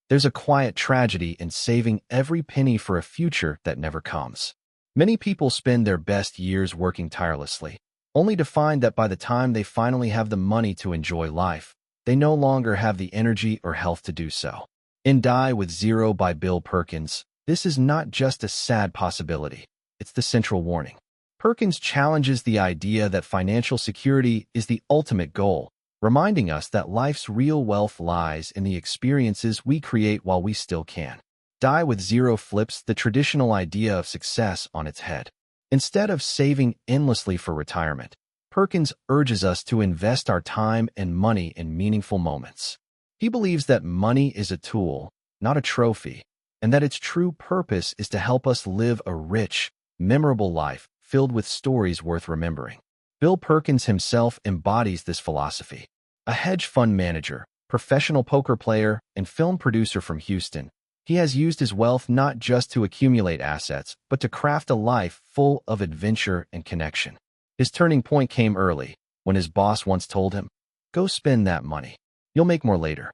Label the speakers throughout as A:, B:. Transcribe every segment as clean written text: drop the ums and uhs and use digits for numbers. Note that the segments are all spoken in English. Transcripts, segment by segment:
A: There's a quiet tragedy in saving every penny for a future that never comes. Many people spend their best years working tirelessly, only to find that by the time they finally have the money to enjoy life, they no longer have the energy or health to do so. In Die with Zero by Bill Perkins, this is not just a sad possibility, it's the central warning. Perkins challenges the idea that financial security is the ultimate goal, reminding us that life's real wealth lies in the experiences we create while we still can. Die with Zero flips the traditional idea of success on its head. Instead of saving endlessly for retirement, Perkins urges us to invest our time and money in meaningful moments. He believes that money is a tool, not a trophy, and that its true purpose is to help us live a rich, memorable life filled with stories worth remembering. Bill Perkins himself embodies this philosophy. A hedge fund manager, professional poker player, and film producer from Houston, he has used his wealth not just to accumulate assets, but to craft a life full of adventure and connection. His turning point came early, when his boss once told him, "Go spend that money. You'll make more later."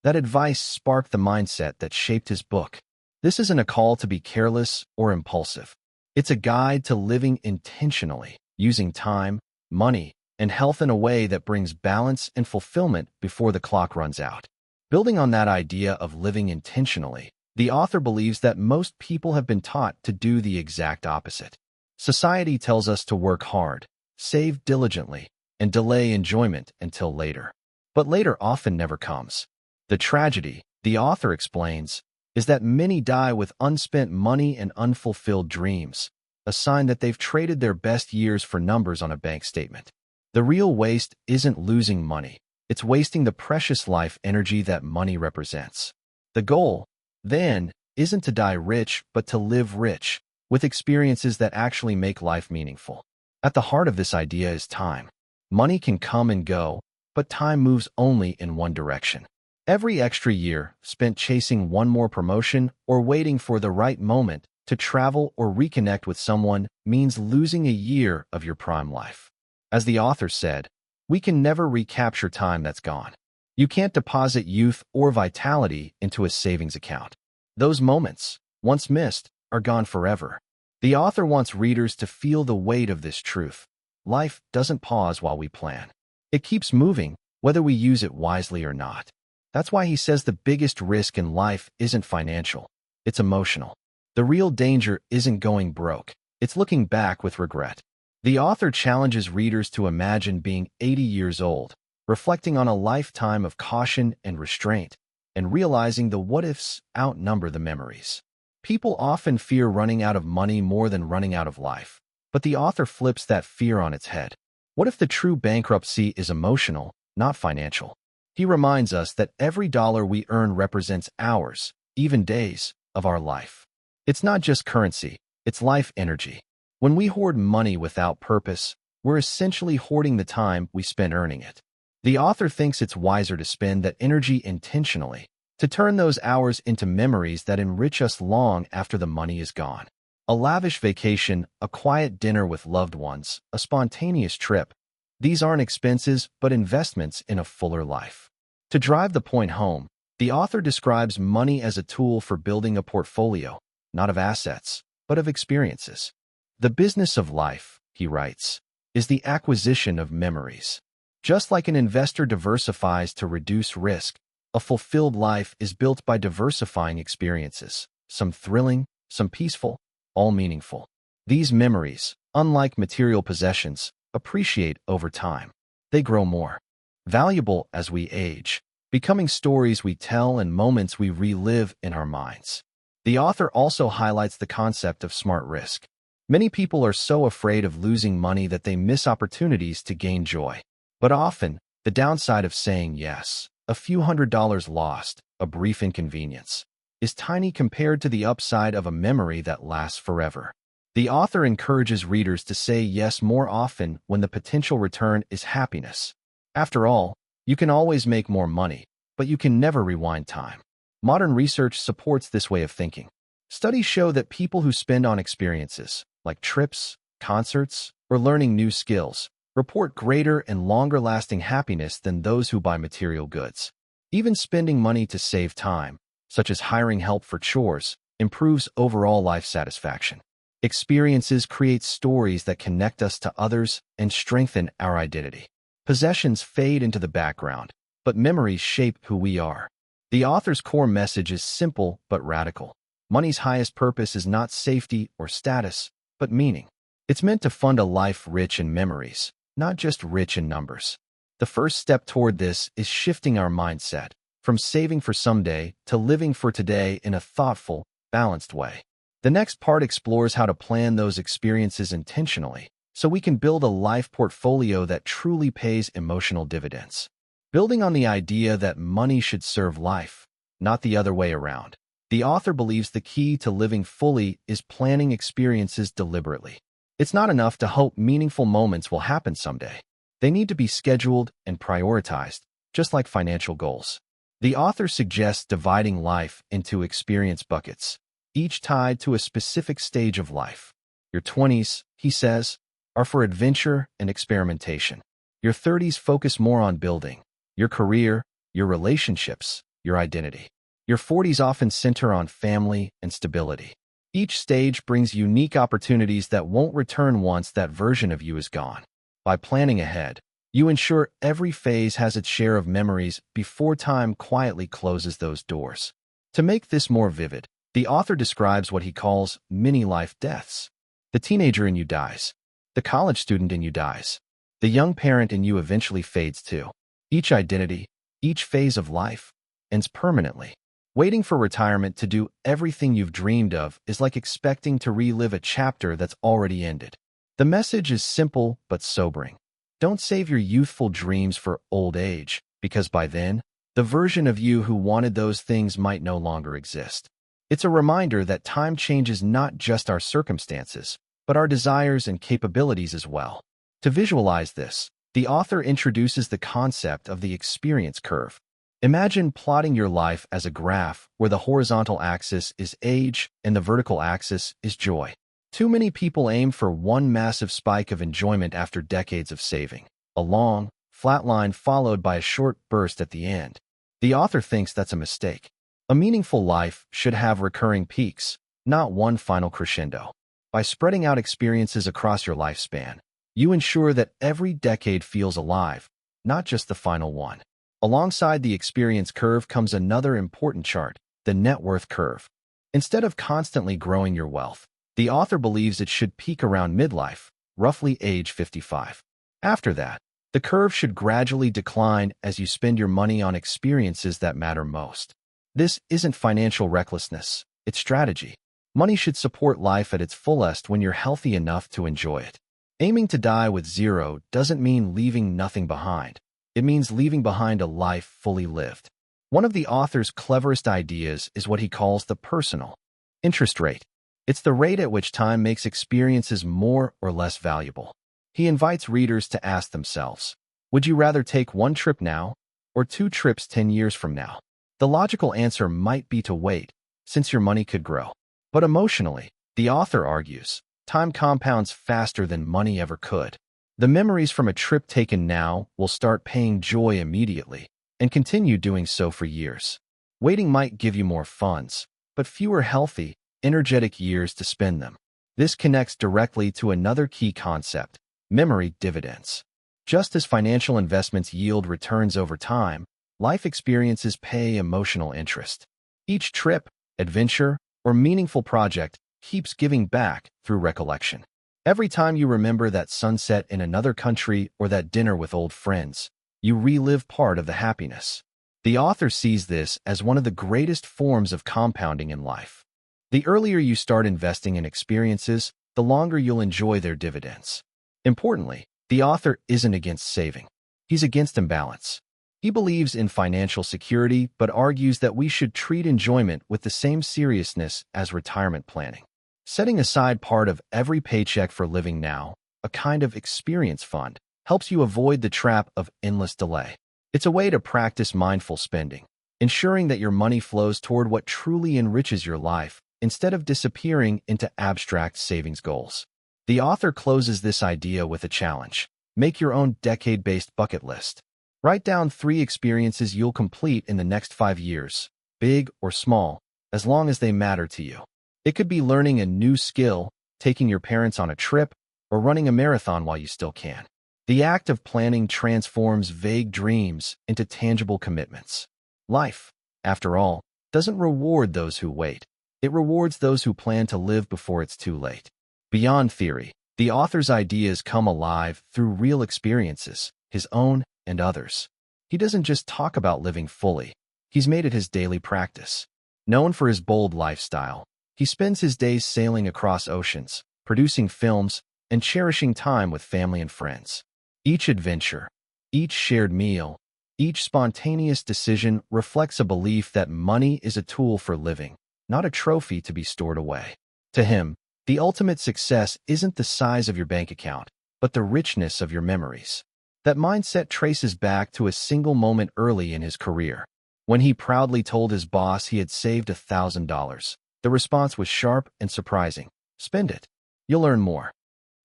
A: That advice sparked the mindset that shaped his book. This isn't a call to be careless or impulsive. It's a guide to living intentionally, using time, money, and health in a way that brings balance and fulfillment before the clock runs out. Building on that idea of living intentionally, the author believes that most people have been taught to do the exact opposite. Society tells us to work hard, save diligently, and delay enjoyment until later. But later often never comes. The tragedy, the author explains, is that many die with unspent money and unfulfilled dreams, a sign that they've traded their best years for numbers on a bank statement. The real waste isn't losing money. It's wasting the precious life energy that money represents. The goal, then, isn't to die rich, but to live rich, with experiences that actually make life meaningful. At the heart of this idea is time. Money can come and go, but time moves only in one direction. Every extra year spent chasing one more promotion or waiting for the right moment to travel or reconnect with someone means losing a year of your prime life. As the author said, we can never recapture time that's gone. You can't deposit youth or vitality into a savings account. Those moments, once missed, are gone forever. The author wants readers to feel the weight of this truth. Life doesn't pause while we plan. It keeps moving, whether we use it wisely or not. That's why he says the biggest risk in life isn't financial, it's emotional. The real danger isn't going broke, it's looking back with regret. The author challenges readers to imagine being 80 years old, reflecting on a lifetime of caution and restraint, and realizing the what-ifs outnumber the memories. People often fear running out of money more than running out of life, but the author flips that fear on its head. What if the true bankruptcy is emotional, not financial? He reminds us that every dollar we earn represents hours, even days, of our life. It's not just currency, it's life energy. When we hoard money without purpose, we're essentially hoarding the time we spend earning it. The author thinks it's wiser to spend that energy intentionally, to turn those hours into memories that enrich us long after the money is gone. A lavish vacation, a quiet dinner with loved ones, a spontaneous trip. These aren't expenses, but investments in a fuller life. To drive the point home, the author describes money as a tool for building a portfolio, not of assets, but of experiences. The business of life, he writes, is the acquisition of memories. Just like an investor diversifies to reduce risk, a fulfilled life is built by diversifying experiences, some thrilling, some peaceful, all meaningful. These memories, unlike material possessions, appreciate over time. They grow more valuable as we age, becoming stories we tell and moments we relive in our minds. The author also highlights the concept of smart risk. Many people are so afraid of losing money that they miss opportunities to gain joy. But often, the downside of saying yes, a few $100s lost, a brief inconvenience, is tiny compared to the upside of a memory that lasts forever. The author encourages readers to say yes more often when the potential return is happiness. After all, you can always make more money, but you can never rewind time. Modern research supports this way of thinking. Studies show that people who spend on experiences, like trips, concerts, or learning new skills, report greater and longer-lasting happiness than those who buy material goods. Even spending money to save time, such as hiring help for chores, improves overall life satisfaction. Experiences create stories that connect us to others and strengthen our identity. Possessions fade into the background, but memories shape who we are. The author's core message is simple but radical. Money's highest purpose is not safety or status, but meaning. It's meant to fund a life rich in memories, not just rich in numbers. The first step toward this is shifting our mindset from saving for someday to living for today in a thoughtful, balanced way. The next part explores how to plan those experiences intentionally so we can build a life portfolio that truly pays emotional dividends. Building on the idea that money should serve life, not the other way around, the author believes the key to living fully is planning experiences deliberately. It's not enough to hope meaningful moments will happen someday. They need to be scheduled and prioritized, just like financial goals. The author suggests dividing life into experience buckets, each tied to a specific stage of life. Your 20s, he says, are for adventure and experimentation. Your 30s focus more on building your career, your relationships, your identity. Your 40s often center on family and stability. Each stage brings unique opportunities that won't return once that version of you is gone. By planning ahead, you ensure every phase has its share of memories before time quietly closes those doors. To make this more vivid, the author describes what he calls mini-life deaths. The teenager in you dies. The college student in you dies. The young parent in you eventually fades too. Each identity, each phase of life, ends permanently. Waiting for retirement to do everything you've dreamed of is like expecting to relive a chapter that's already ended. The message is simple but sobering. Don't save your youthful dreams for old age, because by then, the version of you who wanted those things might no longer exist. It's a reminder that time changes not just our circumstances, but our desires and capabilities as well. To visualize this, the author introduces the concept of the experience curve. Imagine plotting your life as a graph where the horizontal axis is age and the vertical axis is joy. Too many people aim for one massive spike of enjoyment after decades of saving, a long, flat line followed by a short burst at the end. The author thinks that's a mistake. A meaningful life should have recurring peaks, not one final crescendo. By spreading out experiences across your lifespan, you ensure that every decade feels alive, not just the final one. Alongside the experience curve comes another important chart, the net worth curve. Instead of constantly growing your wealth, the author believes it should peak around midlife, roughly age 55. After that, the curve should gradually decline as you spend your money on experiences that matter most. This isn't financial recklessness, it's strategy. Money should support life at its fullest when you're healthy enough to enjoy it. Aiming to die with zero doesn't mean leaving nothing behind. It means leaving behind a life fully lived. One of the author's cleverest ideas is what he calls the personal interest rate. It's the rate at which time makes experiences more or less valuable. He invites readers to ask themselves, would you rather take one trip now or 2 trips 10 years from now? The logical answer might be to wait, since your money could grow. But emotionally, the author argues, time compounds faster than money ever could. The memories from a trip taken now will start paying joy immediately and continue doing so for years. Waiting might give you more funds, but fewer healthy, energetic years to spend them. This connects directly to another key concept, memory dividends. Just as financial investments yield returns over time, life experiences pay emotional interest. Each trip, adventure, or meaningful project keeps giving back through recollection. Every time you remember that sunset in another country or that dinner with old friends, you relive part of the happiness. The author sees this as one of the greatest forms of compounding in life. The earlier you start investing in experiences, the longer you'll enjoy their dividends. Importantly, the author isn't against saving. He's against imbalance. He believes in financial security, but argues that we should treat enjoyment with the same seriousness as retirement planning. Setting aside part of every paycheck for living now, a kind of experience fund, helps you avoid the trap of endless delay. It's a way to practice mindful spending, ensuring that your money flows toward what truly enriches your life instead of disappearing into abstract savings goals. The author closes this idea with a challenge. Make your own decade-based bucket list. Write down 3 experiences you'll complete in the next 5 years, big or small, as long as they matter to you. It could be learning a new skill, taking your parents on a trip, or running a marathon while you still can. The act of planning transforms vague dreams into tangible commitments. Life, after all, doesn't reward those who wait. It rewards those who plan to live before it's too late. Beyond theory, the author's ideas come alive through real experiences, his own and others. He doesn't just talk about living fully. He's made it his daily practice. Known for his bold lifestyle, he spends his days sailing across oceans, producing films, and cherishing time with family and friends. Each adventure, each shared meal, each spontaneous decision reflects a belief that money is a tool for living, not a trophy to be stored away. To him, the ultimate success isn't the size of your bank account, but the richness of your memories. That mindset traces back to a single moment early in his career. When he proudly told his boss he had saved $1,000, the response was sharp and surprising. "Spend it. You'll earn more."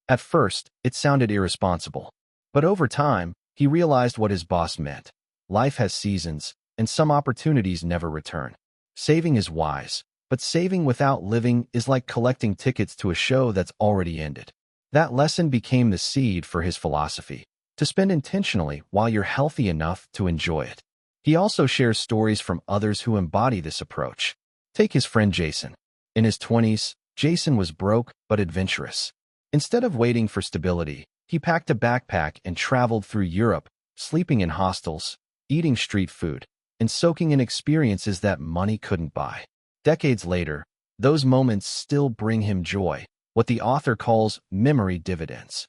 A: At first, it sounded irresponsible. But over time, he realized what his boss meant. Life has seasons, and some opportunities never return. Saving is wise, but saving without living is like collecting tickets to a show that's already ended. That lesson became the seed for his philosophy, to spend intentionally while you're healthy enough to enjoy it. He also shares stories from others who embody this approach. Take his friend Jason. In his 20s, Jason was broke but adventurous. Instead of waiting for stability, he packed a backpack and traveled through Europe, sleeping in hostels, eating street food, and soaking in experiences that money couldn't buy. Decades later, those moments still bring him joy, what the author calls memory dividends.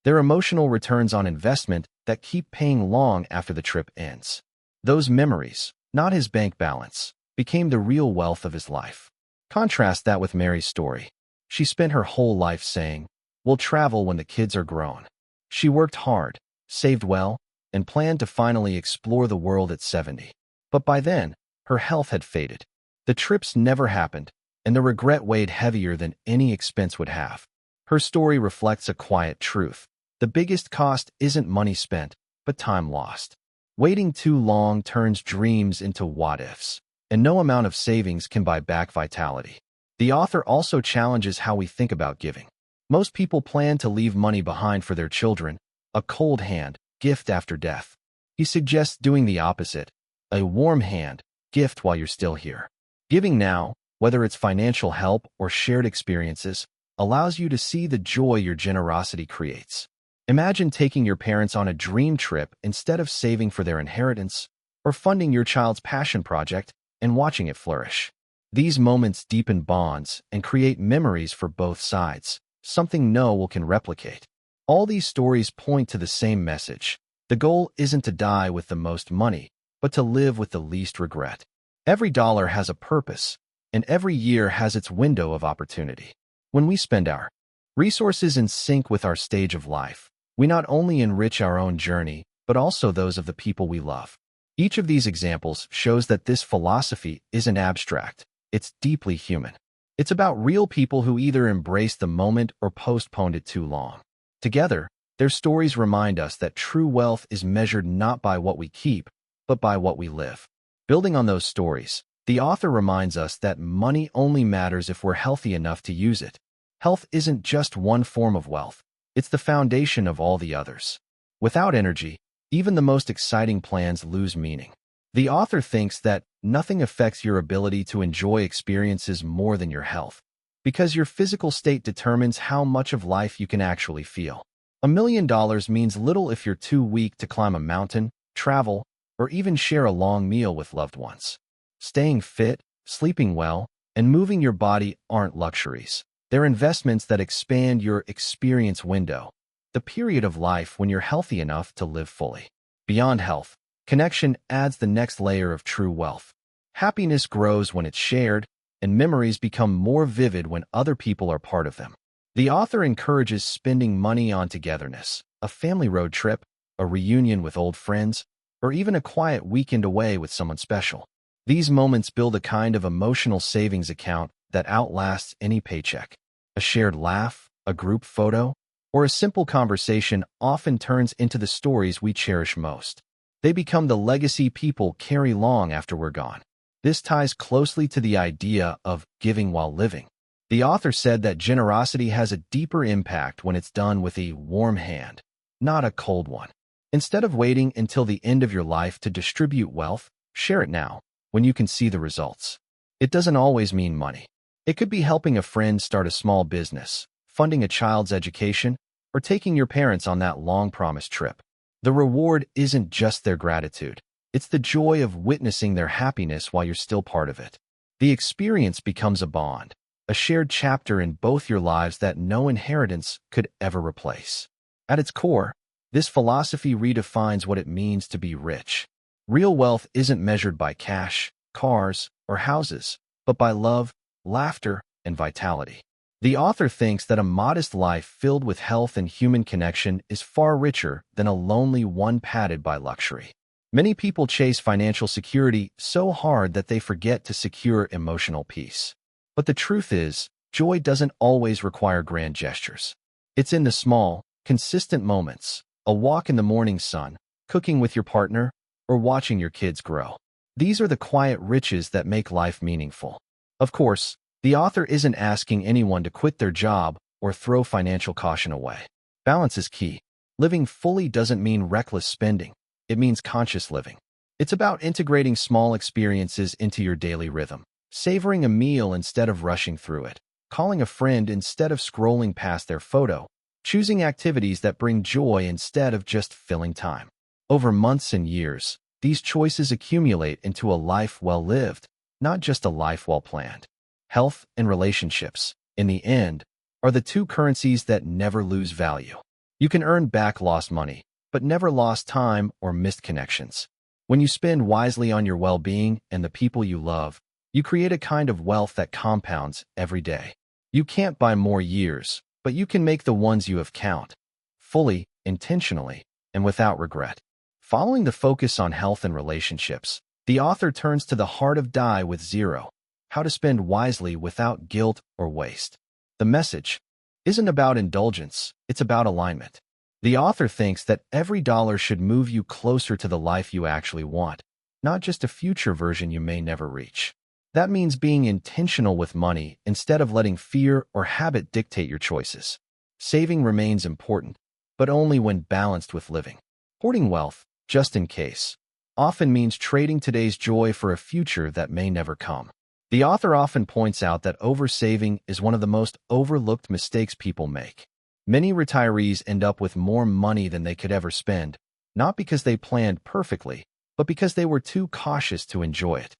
A: They're emotional returns on investment that keep paying long after the trip ends. Those memories, not his bank balance, became the real wealth of his life. Contrast that with Mary's story. She spent her whole life saying, "We'll travel when the kids are grown." She worked hard, saved well, and planned to finally explore the world at 70. But by then, her health had faded. The trips never happened, and the regret weighed heavier than any expense would have. Her story reflects a quiet truth. The biggest cost isn't money spent, but time lost. Waiting too long turns dreams into what-ifs, and no amount of savings can buy back vitality. The author also challenges how we think about giving. Most people plan to leave money behind for their children, a cold hand, gift after death. He suggests doing the opposite, a warm hand, gift while you're still here. Giving now, whether it's financial help or shared experiences, allows you to see the joy your generosity creates. Imagine taking your parents on a dream trip instead of saving for their inheritance, or funding your child's passion project and watching it flourish. These moments deepen bonds and create memories for both sides, something no one can replicate. All these stories point to the same message. The goal isn't to die with the most money, but to live with the least regret. Every dollar has a purpose, and every year has its window of opportunity. When we spend our resources in sync with our stage of life, we not only enrich our own journey, but also those of the people we love. Each of these examples shows that this philosophy isn't abstract, it's deeply human. It's about real people who either embraced the moment or postponed it too long. Together, their stories remind us that true wealth is measured not by what we keep, but by what we live. Building on those stories, the author reminds us that money only matters if we're healthy enough to use it. Health isn't just one form of wealth, it's the foundation of all the others. Without energy, even the most exciting plans lose meaning. The author thinks that nothing affects your ability to enjoy experiences more than your health, because your physical state determines how much of life you can actually feel. $1 million means little if you're too weak to climb a mountain, travel, or even share a long meal with loved ones. Staying fit, sleeping well, and moving your body aren't luxuries. They're investments that expand your experience window, the period of life when you're healthy enough to live fully. Beyond health, connection adds the next layer of true wealth. Happiness grows when it's shared, and memories become more vivid when other people are part of them. The author encourages spending money on togetherness, a family road trip, a reunion with old friends, or even a quiet weekend away with someone special. These moments build a kind of emotional savings account that outlasts any paycheck. A shared laugh, a group photo, or a simple conversation often turns into the stories we cherish most. They become the legacy people carry long after we're gone. This ties closely to the idea of giving while living. The author said that generosity has a deeper impact when it's done with a warm hand, not a cold one. Instead of waiting until the end of your life to distribute wealth, share it now, when you can see the results. It doesn't always mean money. It could be helping a friend start a small business, funding a child's education, or taking your parents on that long-promised trip. The reward isn't just their gratitude. It's the joy of witnessing their happiness while you're still part of it. The experience becomes a bond, a shared chapter in both your lives that no inheritance could ever replace. At its core, this philosophy redefines what it means to be rich. Real wealth isn't measured by cash, cars, or houses, but by love, laughter, and vitality. The author thinks that a modest life filled with health and human connection is far richer than a lonely one padded by luxury. Many people chase financial security so hard that they forget to secure emotional peace. But the truth is, joy doesn't always require grand gestures. It's in the small, consistent moments, a walk in the morning sun, cooking with your partner, or watching your kids grow. These are the quiet riches that make life meaningful. Of course, the author isn't asking anyone to quit their job or throw financial caution away. Balance is key. Living fully doesn't mean reckless spending. It means conscious living. It's about integrating small experiences into your daily rhythm, savoring a meal instead of rushing through it, calling a friend instead of scrolling past their photo, choosing activities that bring joy instead of just filling time. Over months and years, these choices accumulate into a life well lived, not just a life well planned. Health and relationships, in the end, are the two currencies that never lose value. You can earn back lost money, but never lost time or missed connections. When you spend wisely on your well-being and the people you love, you create a kind of wealth that compounds every day. You can't buy more years, but you can make the ones you have count, fully, intentionally, and without regret. Following the focus on health and relationships, the author turns to the heart of Die with Zero, how to spend wisely without guilt or waste. The message isn't about indulgence, it's about alignment. The author thinks that every dollar should move you closer to the life you actually want, not just a future version you may never reach. That means being intentional with money instead of letting fear or habit dictate your choices. Saving remains important, but only when balanced with living. Hoarding wealth, just in case, often means trading today's joy for a future that may never come. The author often points out that oversaving is one of the most overlooked mistakes people make. Many retirees end up with more money than they could ever spend, not because they planned perfectly, but because they were too cautious to enjoy it.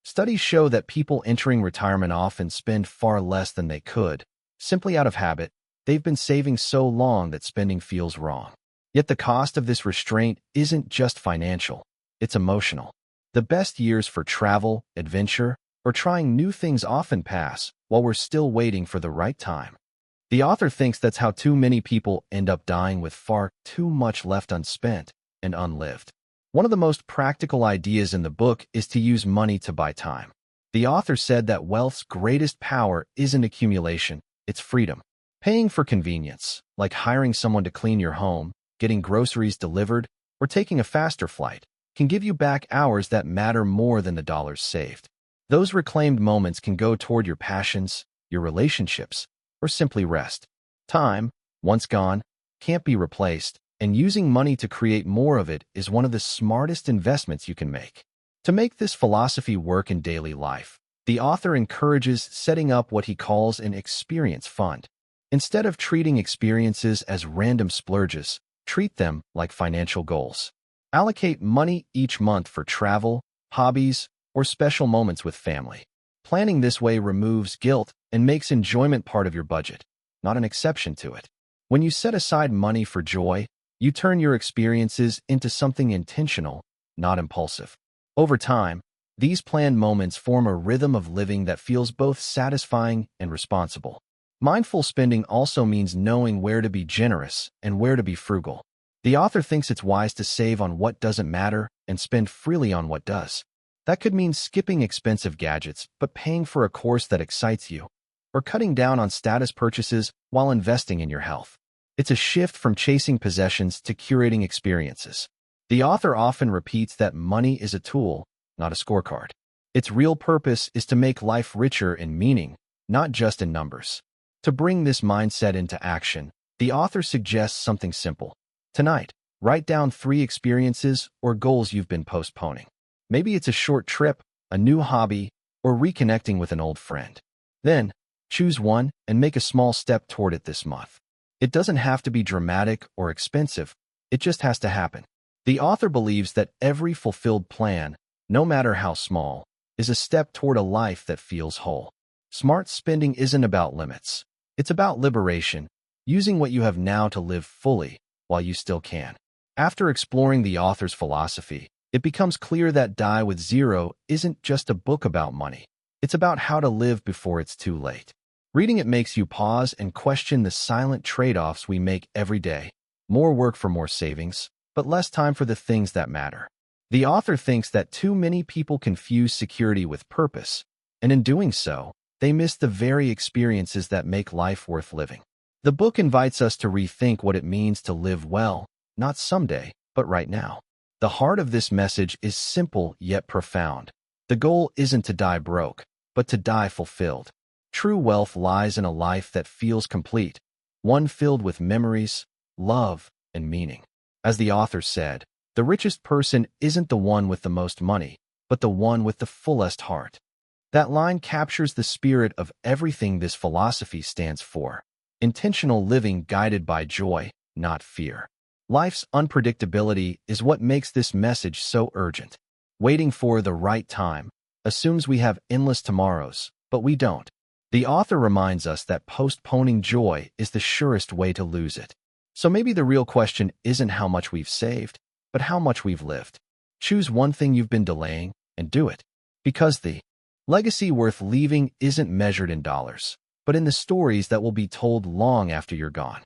A: Studies show that people entering retirement often spend far less than they could, simply out of habit. They've been saving so long that spending feels wrong. Yet the cost of this restraint isn't just financial, it's emotional. The best years for travel, adventure, or trying new things often pass while we're still waiting for the right time. The author thinks that's how too many people end up dying with far too much left unspent and unlived. One of the most practical ideas in the book is to use money to buy time. The author said that wealth's greatest power isn't accumulation, it's freedom. Paying for convenience, like hiring someone to clean your home, getting groceries delivered, or taking a faster flight, can give you back hours that matter more than the dollars saved. Those reclaimed moments can go toward your passions, your relationships, or simply rest. Time, once gone, can't be replaced, and using money to create more of it is one of the smartest investments you can make. To make this philosophy work in daily life, the author encourages setting up what he calls an experience fund. Instead of treating experiences as random splurges, treat them like financial goals. Allocate money each month for travel, hobbies, or special moments with family. Planning this way removes guilt and makes enjoyment part of your budget, not an exception to it. When you set aside money for joy, you turn your experiences into something intentional, not impulsive. Over time, these planned moments form a rhythm of living that feels both satisfying and responsible. Mindful spending also means knowing where to be generous and where to be frugal. The author thinks it's wise to save on what doesn't matter and spend freely on what does. That could mean skipping expensive gadgets but paying for a course that excites you, or cutting down on status purchases while investing in your health. It's a shift from chasing possessions to curating experiences. The author often repeats that money is a tool, not a scorecard. Its real purpose is to make life richer in meaning, not just in numbers. To bring this mindset into action, the author suggests something simple. Tonight, write down 3 experiences or goals you've been postponing. Maybe it's a short trip, a new hobby, or reconnecting with an old friend. Then, choose one and make a small step toward it this month. It doesn't have to be dramatic or expensive, it just has to happen. The author believes that every fulfilled plan, no matter how small, is a step toward a life that feels whole. Smart spending isn't about limits. It's about liberation, using what you have now to live fully while you still can. After exploring the author's philosophy, it becomes clear that Die with Zero isn't just a book about money. It's about how to live before it's too late. Reading it makes you pause and question the silent trade-offs we make every day. More work for more savings, but less time for the things that matter. The author thinks that too many people confuse security with purpose, and in doing so, they miss the very experiences that make life worth living. The book invites us to rethink what it means to live well, not someday, but right now. The heart of this message is simple yet profound. The goal isn't to die broke, but to die fulfilled. True wealth lies in a life that feels complete, one filled with memories, love, and meaning. As the author said, the richest person isn't the one with the most money, but the one with the fullest heart. That line captures the spirit of everything this philosophy stands for. Intentional living guided by joy, not fear. Life's unpredictability is what makes this message so urgent. Waiting for the right time assumes we have endless tomorrows, but we don't. The author reminds us that postponing joy is the surest way to lose it. So maybe the real question isn't how much we've saved, but how much we've lived. Choose one thing you've been delaying and do it. Because the legacy worth leaving isn't measured in dollars, but in the stories that will be told long after you're gone.